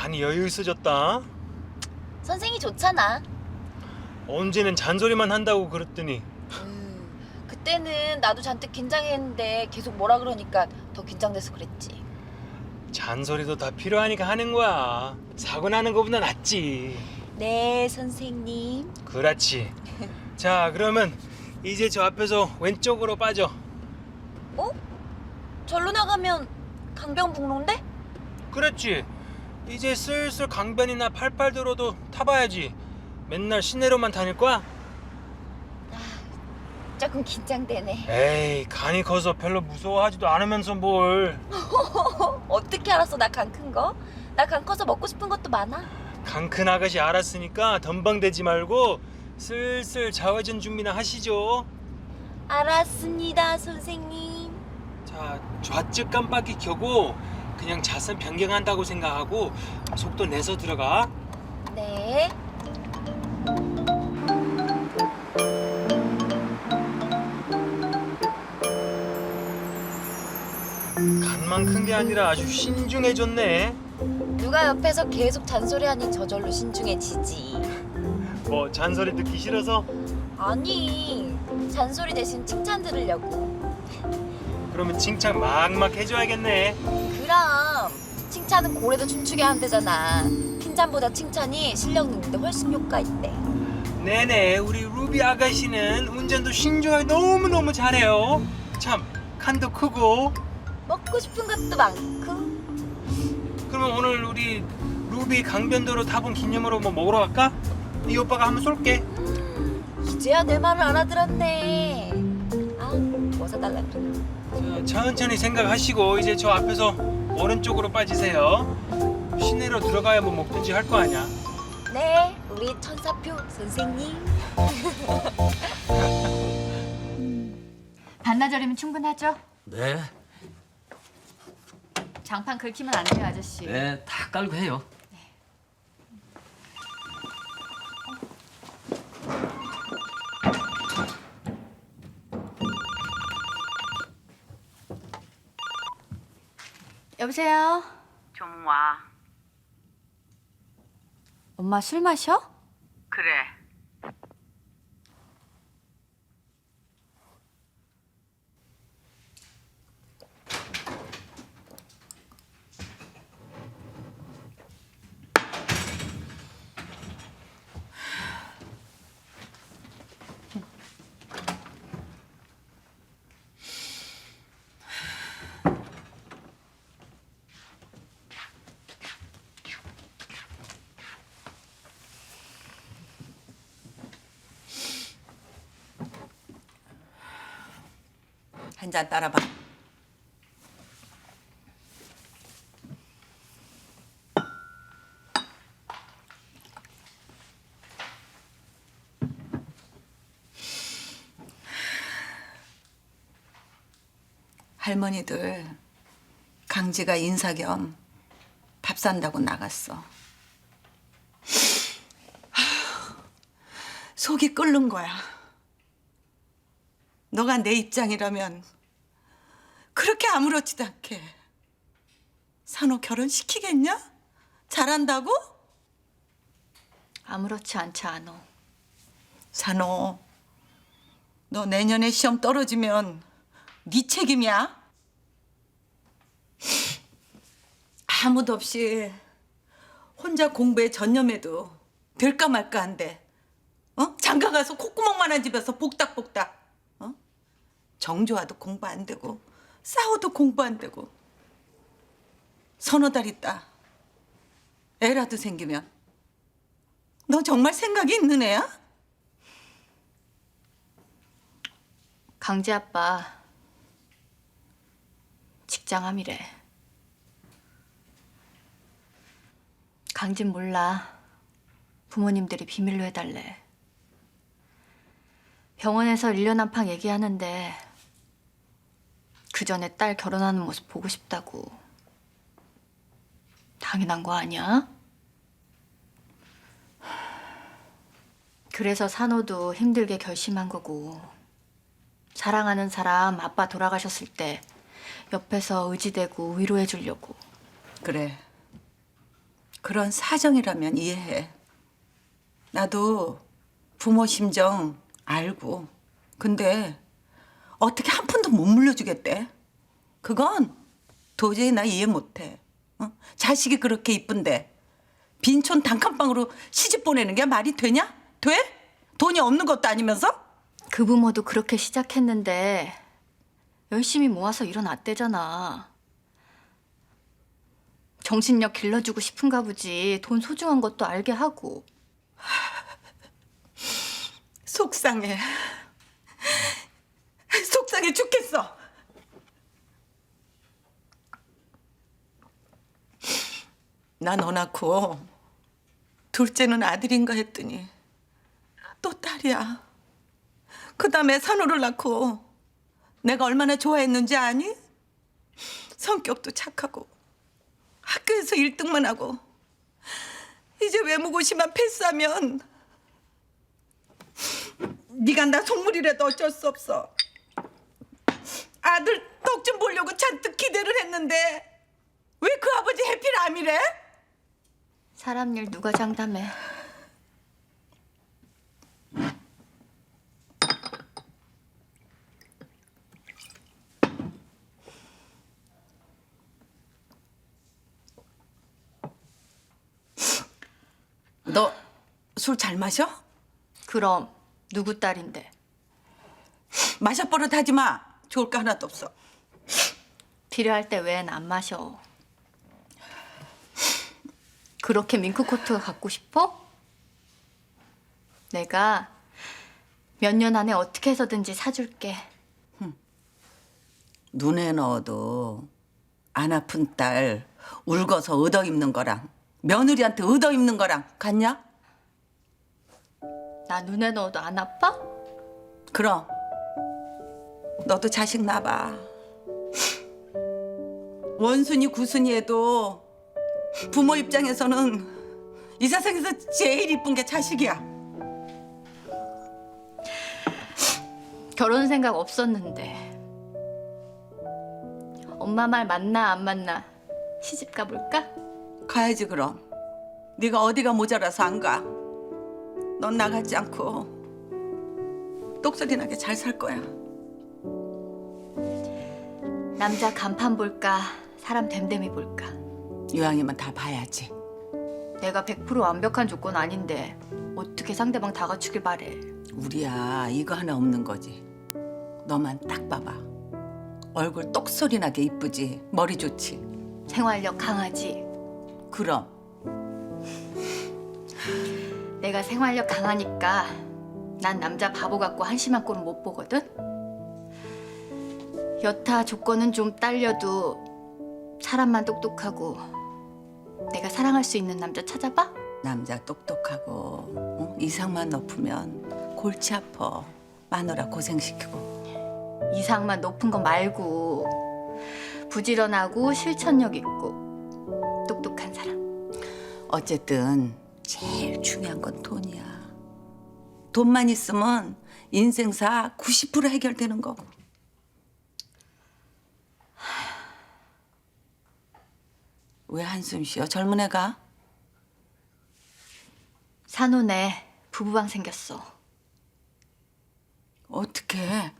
많이 여유 있어졌다. 선생이 좋잖아. 언제는 잔소리만 한다고 그랬더니. 그때는 나도 잔뜩 긴장했는데 계속 뭐라 그러니까 더 긴장돼서 그랬지. 잔소리도 다 필요하니까 하는 거야. 사고 나는 거보다 낫지. 네, 선생님. 그렇지. 자, 그러면 이제 저 앞에서 왼쪽으로 빠져. 어? 절로 나가면 강변북로인데? 그렇지. 이제 슬슬 강변이나 88도로도 타봐야지. 맨날 시내로만 다닐 거야? 조금 긴장되네. 에이, 간이 커서 별로 무서워하지도 않으면서 뭘. 어떻게 알았어, 나 간 큰 거? 나 간 커서 먹고 싶은 것도 많아. 강 큰 아가씨 알았으니까 덤벙대지 말고 슬슬 좌회전 준비나 하시죠. 알았습니다, 선생님. 자, 좌측 깜빡이 켜고 그냥 차선 변경한다고 생각하고 속도 내서 들어가. 네. 간만 큰 게 아니라 아주 신중해졌네. 누가 옆에서 계속 잔소리하니 저절로 신중해지지. 뭐 잔소리 듣기 싫어서? 아니, 잔소리 대신 칭찬 들으려고. 그러면 칭찬 막막 해줘야겠네. 그럼 칭찬은 고래도 춤추게 한대잖아. 핀잔보다 칭찬이 실력 느는데 훨씬 효과 있대. 네네, 우리 루비 아가씨는 운전도 신중하게 너무너무 잘해요. 참, 칸도 크고. 먹고 싶은 것도 많고. 그러면 오늘 우리 루비 강변도로 타본 기념으로 뭐 먹으러 갈까? 이 오빠가 한번 쏠게. 이제야 내 말을 알아들었네. 아, 뭐 사달라 그래. 자, 천천히 생각하시고 이제 저 앞에서 오른쪽으로 빠지세요. 시내로 들어가야 뭐 먹든지 할 거 아니야. 네, 우리 천사표 선생님. 반나절이면 충분하죠? 네, 장판 긁히면 안 돼요, 아저씨. 네, 다 깔고 해요. 여보세요? 좀 와. 엄마 술 마셔? 그래. 한 잔 따라봐. 할머니들 강지가 인사 겸 밥 산다고 나갔어. 속이 끓는 거야. 너가 내 입장이라면 그렇게 아무렇지도 않게 산호 결혼시키겠냐? 잘한다고? 아무렇지 않지 않어. 산호, 너 내년에 시험 떨어지면 네 책임이야. 아무도 없이 혼자 공부에 전념해도 될까 말까 한데 장가 가서 콧구멍만한 집에서 복닥복닥 정조와도 공부 안 되고 싸워도 공부 안 되고 서너 달 있다 애라도 생기면 너 정말 생각이 있는 애야? 강지 아빠 직장암이래. 강진 몰라. 부모님들이 비밀로 해달래. 병원에서 1년 안팎 얘기하는데 그 전에 딸 결혼하는 모습 보고 싶다고. 당연한 거 아니야? 그래서 산호도 힘들게 결심한 거고, 사랑하는 사람 아빠 돌아가셨을 때 옆에서 의지되고 위로해 주려고. 그래. 그런 사정이라면 이해해. 나도 부모 심정 알고. 근데 어떻게 한 푼도 못 물려주겠대? 그건 도저히 나 이해 못해. 어? 자식이 그렇게 이쁜데 빈촌 단칸방으로 시집 보내는 게 말이 되냐? 돼? 돈이 없는 것도 아니면서? 그 부모도 그렇게 시작했는데 열심히 모아서 일어났대잖아. 정신력 길러주고 싶은가 보지. 돈 소중한 것도 알게 하고. 속상해. 속상해 죽겠어. 나 너 낳고 둘째는 아들인가 했더니 또 딸이야. 그다음에 산호를 낳고 내가 얼마나 좋아했는지 아니? 성격도 착하고 학교에서 1등만 하고 이제 외모고시만 패스하면 네가 나 속물이라도 어쩔 수 없어. 아들 떡 좀 보려고 잔뜩 기대를 했는데 왜 그 아버지 해필 암이래? 사람 일 누가 장담해. 너 술 잘 마셔? 그럼 누구 딸인데? 마셔버릇 하지 마. 좋을 거 하나도 없어. 필요할 때 웬 안 마셔. 그렇게 밍크코트가 갖고 싶어? 내가 몇 년 안에 어떻게 해서든지 사줄게. 눈에 넣어도 안 아픈 딸 울고서 얻어 입는 거랑 며느리한테 얻어 입는 거랑 같냐? 나 눈에 넣어도 안 아파? 그럼 너도 자식 낳아봐. 원순이 구순이 해도 부모 입장에서는 이 세상에서 제일 이쁜 게 자식이야. 결혼 생각 없었는데. 엄마 말 맞나 안 맞나 시집 가볼까? 가야지 그럼. 네가 어디가 모자라서 안 가. 넌 나가지 않고 똑소리 나게 잘 살 거야. 남자 간판 볼까 사람 됨됨이 볼까. 이왕이면 다 봐야지. 내가 100% 완벽한 조건 아닌데 어떻게 상대방 다 갖추길 바래. 우리야 이거 하나 없는 거지. 너만 딱 봐봐. 얼굴 똑소리 나게 이쁘지. 머리 좋지. 생활력 강하지. 그럼 내가 생활력 강하니까 난 남자 바보 같고 한심한 꼴은 못 보거든. 여타 조건은 좀 딸려도 사람만 똑똑하고 내가 사랑할 수 있는 남자 찾아봐. 남자 똑똑하고 이상만 높으면 골치 아파. 마누라 고생시키고. 이상만 높은 거 말고 부지런하고 실천력 있고 똑똑한 사람. 어쨌든 제일 중요한 건 돈이야. 돈만 있으면 인생사 90% 해결되는 거고. 왜 한숨 쉬어? 젊은 애가? 산호네 부부방 생겼어. 어떻게?